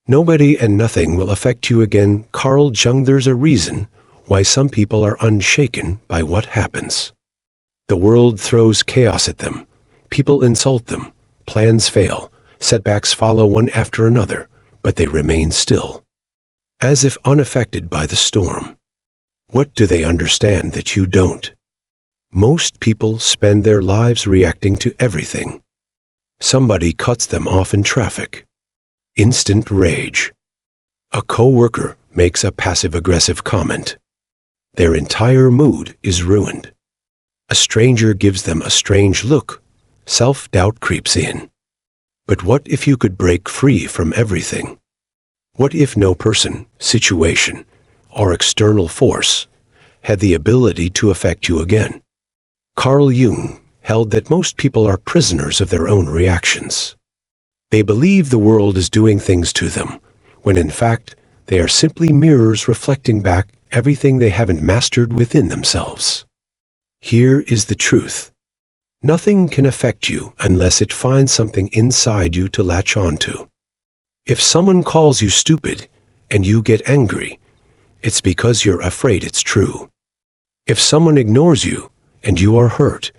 Nobody and nothing will affect you again. Carl Jung. There's a reason why some people are unshaken by what happens. The world throws chaos at them. People insult them. Plans fail. Setbacks follow one after another, but they remain still, as if unaffected by the storm. What do they understand that you don't? Most people spend their lives reacting to everything. Somebody cuts them off in traffic. Instant rage. A coworker makes a passive-aggressive comment. Their entire mood is ruined. A stranger gives them a strange look. Self-doubt creeps in. But what if you could break free from everything? What if no person, situation, or external force had the ability to affect you again? Carl Jung held that most people are prisoners of their own reactions. They believe the world is doing things to them, when in fact they are simply mirrors reflecting back everything they haven't mastered within themselves. Here is the truth. Nothing can affect you unless it finds something inside you to latch onto. If someone calls you stupid and you get angry, it's because you're afraid it's true. If someone ignores you and you are hurt,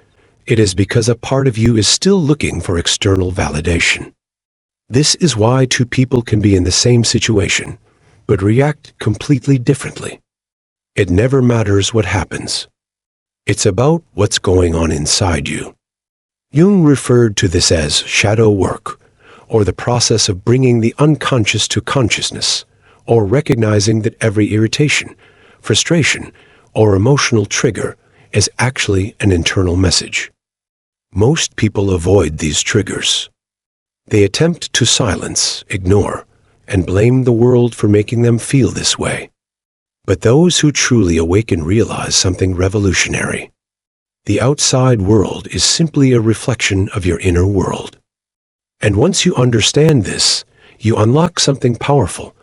it is because a part of you is still looking for external validation. This is why two people can be in the same situation, but react completely differently. It never matters what happens. It's about what's going on inside you. Jung referred to this as shadow work, or the process of bringing the unconscious to consciousness, or recognizing that every irritation, frustration, or emotional trigger is actually an internal message. Most people avoid these triggers. They attempt to silence, ignore, and blame the world for making them feel this way. But those who truly awaken realize something revolutionary. The outside world is simply a reflection of your inner world. And once you understand this, you unlock something powerful,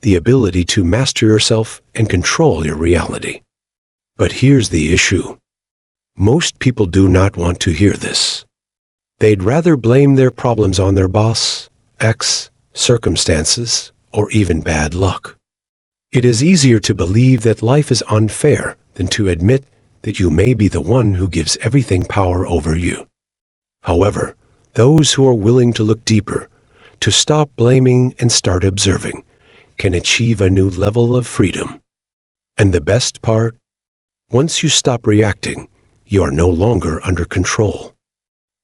the ability to master yourself and control your reality. But here's the issue. Most people do not want to hear this. They'd rather blame their problems on their boss, ex, circumstances, or even bad luck. It is easier to believe that life is unfair than to admit that you may be the one who gives everything power over you. However, those who are willing to look deeper, to stop blaming and start observing, can achieve a new level of freedom. And the best part? Once you stop reacting, you are no longer under control.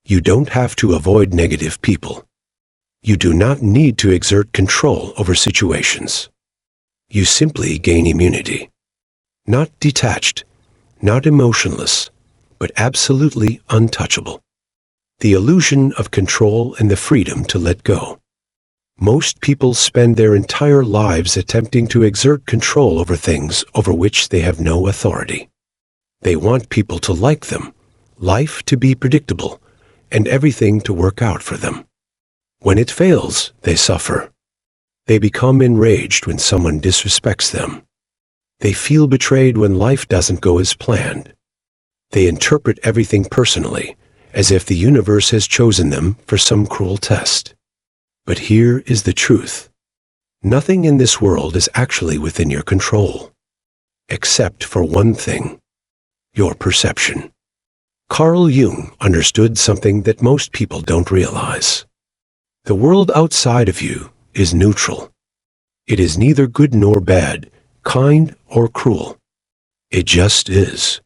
You don't have to avoid negative people. You do not need to exert control over situations. You simply gain immunity. Not detached, not emotionless, but absolutely untouchable. The illusion of control and the freedom to let go. Most people spend their entire lives attempting to exert control over things over which they have no authority. They want people to like them, life to be predictable, and everything to work out for them. When it fails, they suffer. They become enraged when someone disrespects them. They feel betrayed when life doesn't go as planned. They interpret everything personally, as if the universe has chosen them for some cruel test. But here is the truth. Nothing in this world is actually within your control. Except for one thing. Your perception. Carl Jung understood something that most people don't realize. The world outside of you is neutral. It is neither good nor bad, kind or cruel. It just is.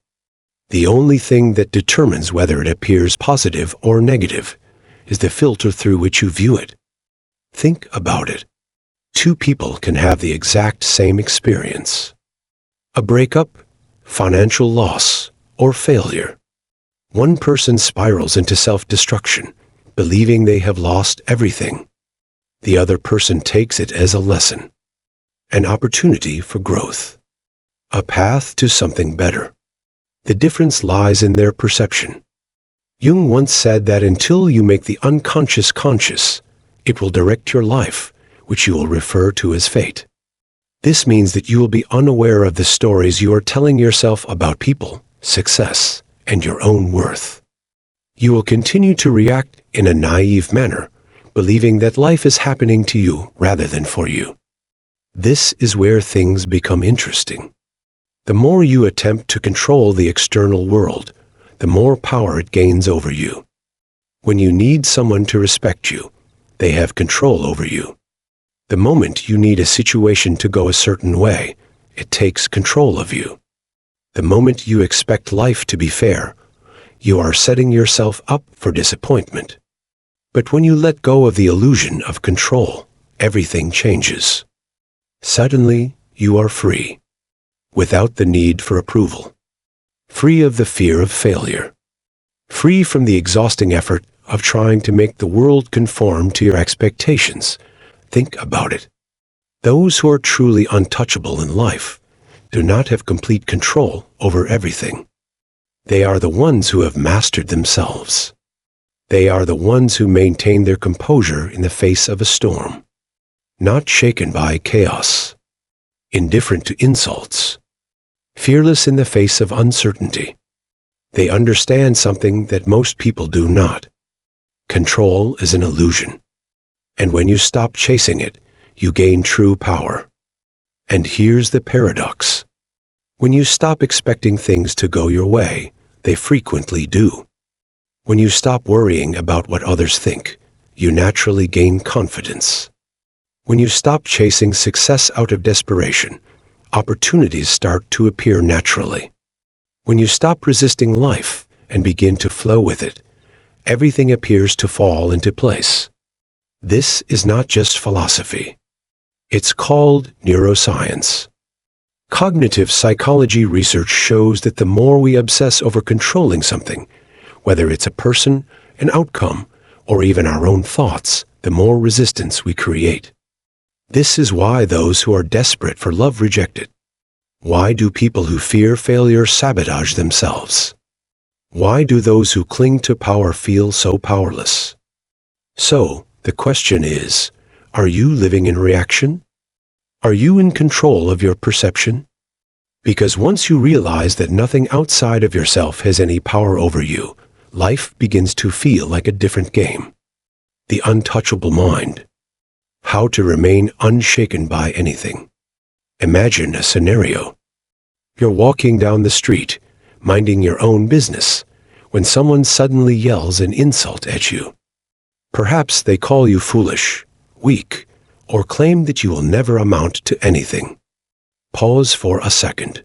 The only thing that determines whether it appears positive or negative is the filter through which you view it. Think about it. Two people can have the exact same experience. A breakup, financial loss, or failure. One person spirals into self-destruction, believing they have lost everything. The other person takes it as a lesson, an opportunity for growth, a path to something better. The difference lies in their perception. Jung once said that until you make the unconscious conscious, it will direct your life, which you will refer to as fate. This means that you will be unaware of the stories you are telling yourself about people, success, and your own worth. You will continue to react in a naive manner, believing that life is happening to you rather than for you. This is where things become interesting. The more you attempt to control the external world, the more power it gains over you. When you need someone to respect you, they have control over you. The moment you need a situation to go a certain way, it takes control of you. The moment you expect life to be fair, you are setting yourself up for disappointment. But when you let go of the illusion of control, everything changes. Suddenly, you are free, without the need for approval. Free of the fear of failure. Free from the exhausting effort of trying to make the world conform to your expectations. Think about it. Those who are truly untouchable in life do not have complete control over everything. They are the ones who have mastered themselves. They are the ones who maintain their composure in the face of a storm, not shaken by chaos, indifferent to insults, fearless in the face of uncertainty. They understand something that most people do not. Control is an illusion, and when you stop chasing it, you gain true power. And here's the paradox. When you stop expecting things to go your way, they frequently do. When you stop worrying about what others think, you naturally gain confidence. When you stop chasing success out of desperation, opportunities start to appear naturally. When you stop resisting life and begin to flow with it, everything appears to fall into place. This is not just philosophy. It's called neuroscience. Cognitive psychology research shows that the more we obsess over controlling something, whether it's a person, an outcome, or even our own thoughts, the more resistance we create. This is why those who are desperate for love reject it. Why do people who fear failure sabotage themselves? Why do those who cling to power feel so powerless? So, the question is, are you living in reaction? Are you in control of your perception? Because once you realize that nothing outside of yourself has any power over you, life begins to feel like a different game. The untouchable mind. How to remain unshaken by anything. Imagine a scenario. You're walking down the street, minding your own business, when someone suddenly yells an insult at you. Perhaps they call you foolish, weak, or claim that you will never amount to anything. Pause for a second.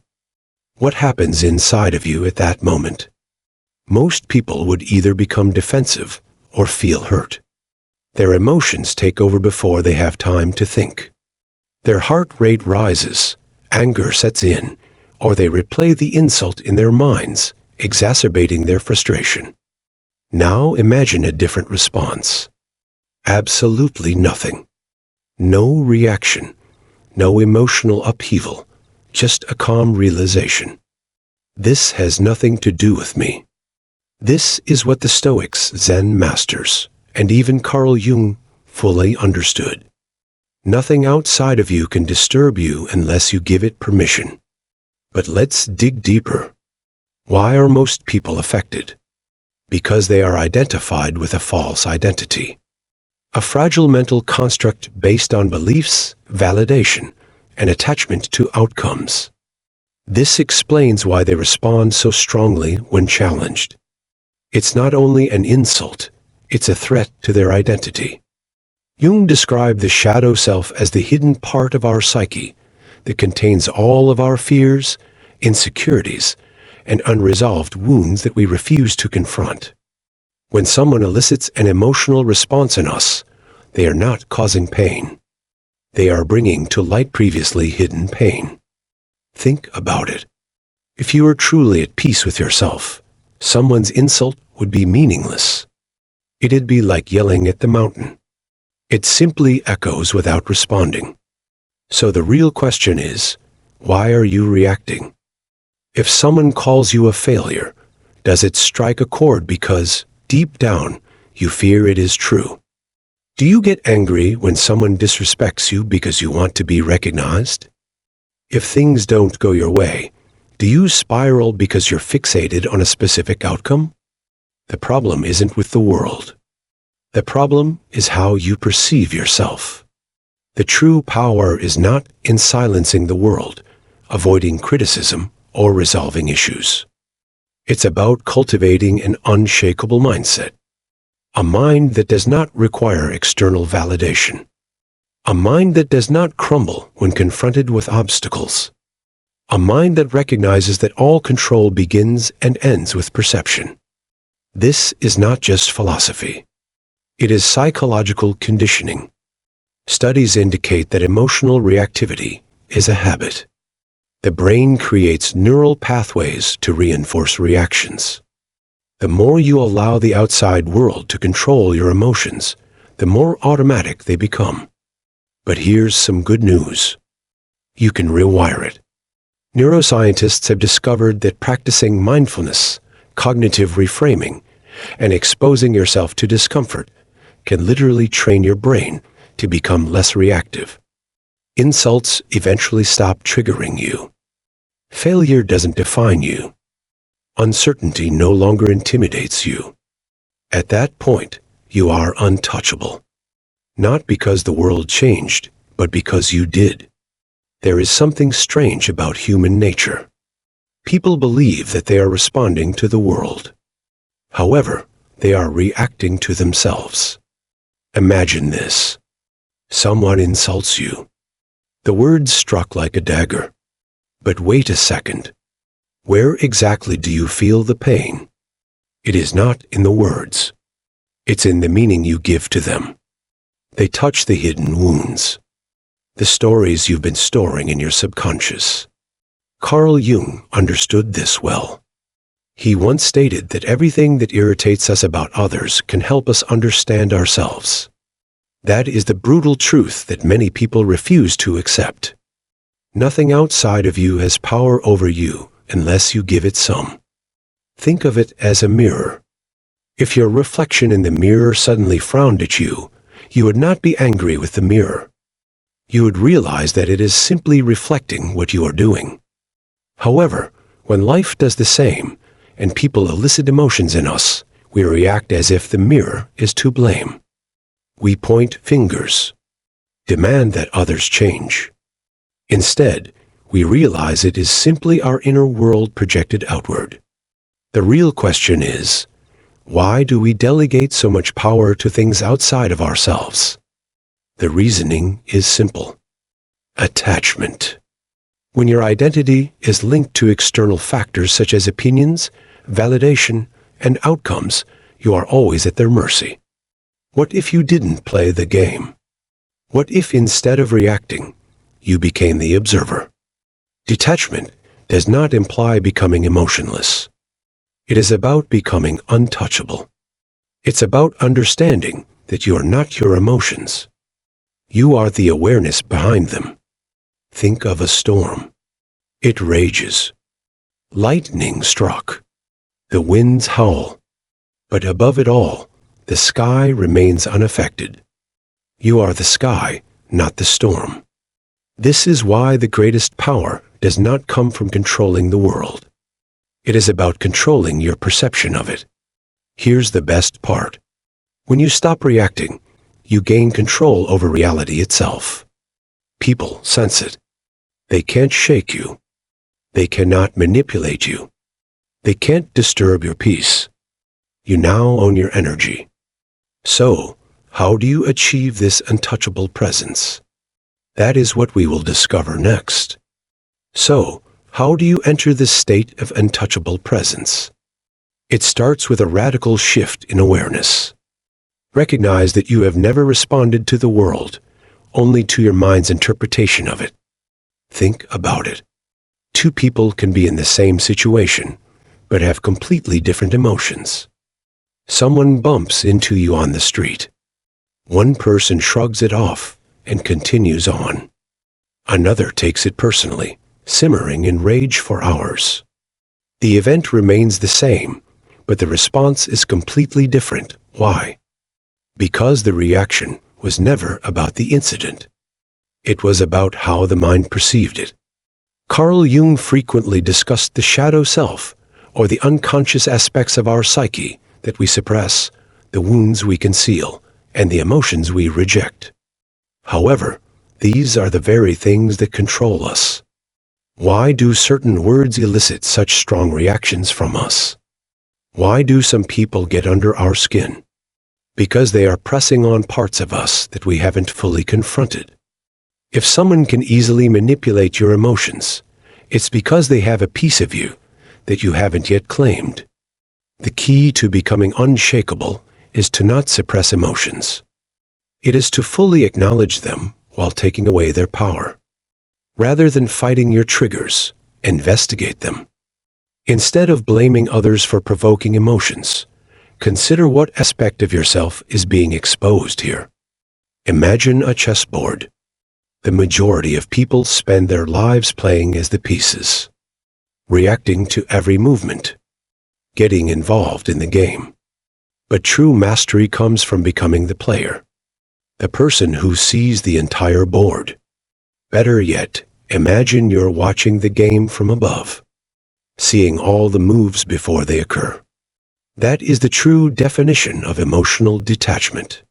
What happens inside of you at that moment? Most people would either become defensive or feel hurt. Their emotions take over before they have time to think. Their heart rate rises, anger sets in, or they replay the insult in their minds, exacerbating their frustration. Now imagine a different response. Absolutely nothing. No reaction, no emotional upheaval, just a calm realization. This has nothing to do with me. This is what the Stoics, Zen masters, and even Carl Jung fully understood. Nothing outside of you can disturb you unless you give it permission. But let's dig deeper. Why are most people affected? Because they are identified with a false identity. A fragile mental construct based on beliefs, validation, and attachment to outcomes. This explains why they respond so strongly when challenged. It's not only an insult, it's a threat to their identity. Jung described the shadow self as the hidden part of our psyche that contains all of our fears, insecurities, and unresolved wounds that we refuse to confront. When someone elicits an emotional response in us, they are not causing pain. They are bringing to light previously hidden pain. Think about it. If you are truly at peace with yourself, someone's insult would be meaningless. It'd be like yelling at the mountain. It simply echoes without responding. So the real question is, why are you reacting? If someone calls you a failure, does it strike a chord because, deep down, you fear it is true? Do you get angry when someone disrespects you because you want to be recognized? If things don't go your way, do you spiral because you're fixated on a specific outcome? The problem isn't with the world. The problem is how you perceive yourself. The true power is not in silencing the world, avoiding criticism, or resolving issues. It's about cultivating an unshakable mindset. A mind that does not require external validation. A mind that does not crumble when confronted with obstacles. A mind that recognizes that all control begins and ends with perception. This is not just philosophy. It is psychological conditioning. Studies indicate that emotional reactivity is a habit. The brain creates neural pathways to reinforce reactions. The more you allow the outside world to control your emotions, the more automatic they become. But here's some good news. You can rewire it. Neuroscientists have discovered that practicing mindfulness, cognitive reframing, and exposing yourself to discomfort can literally train your brain to become less reactive. Insults eventually stop triggering you. Failure doesn't define you. Uncertainty no longer intimidates you. At that point, you are untouchable. Not because the world changed, but because you did. There is something strange about human nature. People believe that they are responding to the world. However, they are reacting to themselves. Imagine this. Someone insults you. The words struck like a dagger. But wait a second. Where exactly do you feel the pain? It is not in the words. It's in the meaning you give to them. They touch the hidden wounds. The stories you've been storing in your subconscious. Carl Jung understood this well. He once stated that everything that irritates us about others can help us understand ourselves. That is the brutal truth that many people refuse to accept. Nothing outside of you has power over you unless you give it some. Think of it as a mirror. If your reflection in the mirror suddenly frowned at you, you would not be angry with the mirror. You would realize that it is simply reflecting what you are doing. However, when life does the same, and people elicit emotions in us, we react as if the mirror is to blame. We point fingers, demand that others change. Instead, we realize it is simply our inner world projected outward. The real question is, why do we delegate so much power to things outside of ourselves? The reasoning is simple. Attachment. When your identity is linked to external factors such as opinions, validation, and outcomes, you are always at their mercy. What if you didn't play the game? What if instead of reacting, you became the observer? Detachment does not imply becoming emotionless. It is about becoming untouchable. It's about understanding that you are not your emotions. You are the awareness behind them. Think of a storm. It rages. Lightning struck. The winds howl. But above it all, the sky remains unaffected. You are the sky, not the storm. This is why the greatest power does not come from controlling the world. It is about controlling your perception of it. Here's the best part. When you stop reacting, you gain control over reality itself. People sense it. They can't shake you. They cannot manipulate you. They can't disturb your peace. You now own your energy. So, how do you achieve this untouchable presence? That is what we will discover next. So, how do you enter this state of untouchable presence? It starts with a radical shift in awareness. Recognize that you have never responded to the world, only to your mind's interpretation of it. Think about it. Two people can be in the same situation, but have completely different emotions. Someone bumps into you on the street. One person shrugs it off and continues on. Another takes it personally, simmering in rage for hours. The event remains the same, but the response is completely different. Why? Because the reaction was never about the incident. It was about how the mind perceived it. Carl Jung frequently discussed the shadow self, or the unconscious aspects of our psyche that we suppress, the wounds we conceal, and the emotions we reject. However, these are the very things that control us. Why do certain words elicit such strong reactions from us? Why do some people get under our skin? Because they are pressing on parts of us that we haven't fully confronted. If someone can easily manipulate your emotions, it's because they have a piece of you that you haven't yet claimed. The key to becoming unshakable is to not suppress emotions. It is to fully acknowledge them while taking away their power. Rather than fighting your triggers, investigate them. Instead of blaming others for provoking emotions, consider what aspect of yourself is being exposed here. Imagine a chessboard. The majority of people spend their lives playing as the pieces, reacting to every movement, getting involved in the game. But true mastery comes from becoming the player, the person who sees the entire board. Better yet, imagine you're watching the game from above, seeing all the moves before they occur. That is the true definition of emotional detachment.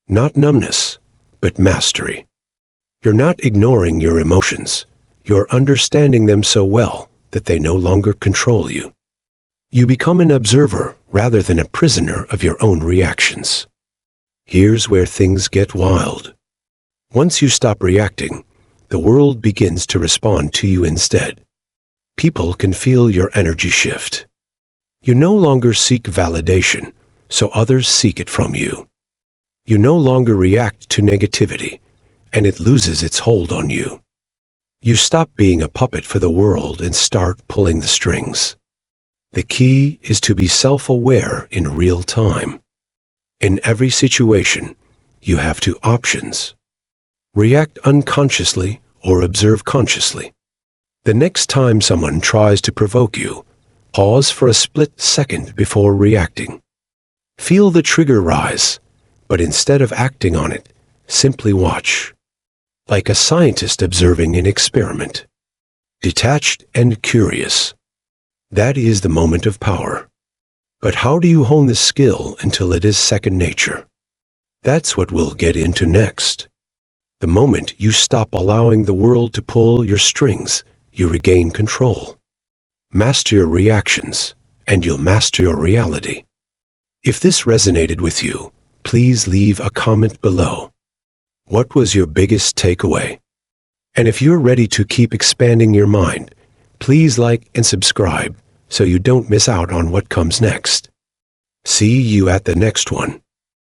Not numbness, but mastery. You're not ignoring your emotions. You're understanding them so well that they no longer control you. You become an observer rather than a prisoner of your own reactions. Here's where things get wild. Once you stop reacting, the world begins to respond to you instead. People can feel your energy shift. You no longer seek validation, so others seek it from you. You no longer react to negativity, and it loses its hold on you. You stop being a puppet for the world and start pulling the strings. The key is to be self-aware in real time. In every situation, you have two options. React unconsciously or observe consciously. The next time someone tries to provoke you, pause for a split second before reacting. Feel the trigger rise, but instead of acting on it, simply watch. Like a scientist observing an experiment. Detached and curious. That is the moment of power. But how do you hone this skill until it is second nature? That's what we'll get into next. The moment you stop allowing the world to pull your strings, you regain control. Master your reactions, and you'll master your reality. If this resonated with you, please leave a comment below. What was your biggest takeaway? And if you're ready to keep expanding your mind, please like and subscribe so you don't miss out on what comes next. See you at the next one.